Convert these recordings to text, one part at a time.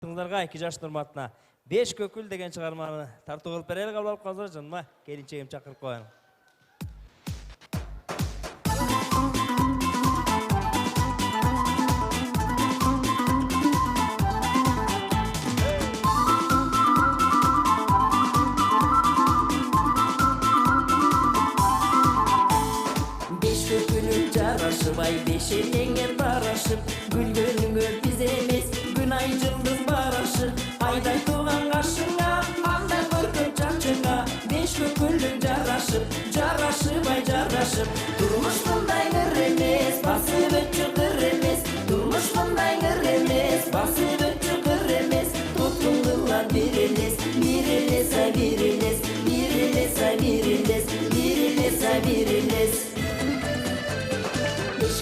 Тыңдарга 2 жаш нурматына 5 көкүл деген чыгарманы тартуу кылып берели. Кабыл алып калсаңыз жаныма келинчегим чакырып коеюн. Жарашыбай бешенеңе тарашып, гүлгөнүңө биз эмес, күн ай жылдыз барашып, айдай туган кашыңа, андай көркөм чачыңа, беш көкүлүң жарашып, жарашыбай жарашып, турмуш мындай кыр эмес, басып өтчү кыр эмес, турмуш мындай кыр эмес, басып өтчү кыр эмес, туткун кылган бир элес, бир элес, ай бир элес, бир элес, ай бир элес, бир элес, ай бир элес.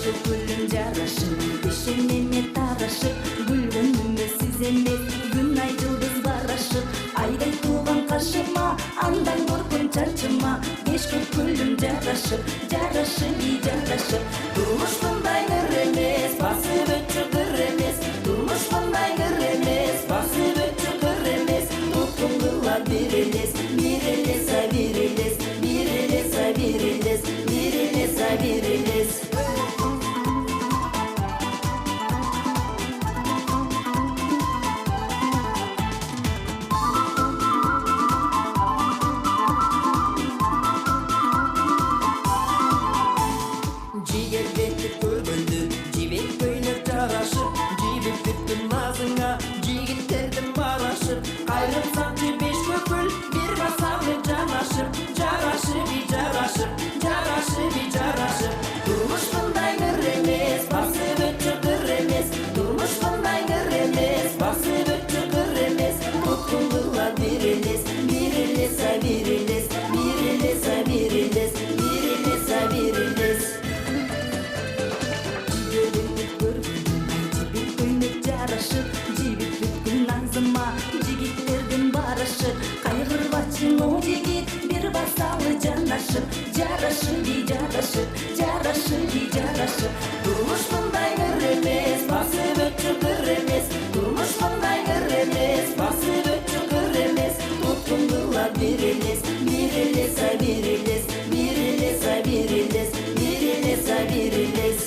Көкүлүң жарашып, бешенеме тарашып, гүлгөнүңө сиз эмес, күн ай жылдыз барашып, айдай тууган кашыма, андан коркун чачыма, беш көкүлүң жарашып, жарашып, жарашып, турмуш мындай кыр эмес, басып өтчү кыр эмес, турмуш мындай кыр эмес, басып өтчү кыр эмес, туткун кылган бир элес, бир элес, ай бир элес, бир элес, ай бир элес, бир элес, ай бир элес. Жарашып, жарашып, жарашып, турмуш мындай кыр эмес, басып өтчү кыр эмес, турмуш мындай кыр эмес, басып өтчү кыр эмес, туткун кылган бир элес, бир элес, ай бир элес, бир элес, ай бир элес, бир элес, ай бир элес.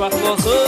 Бактылуу болсун.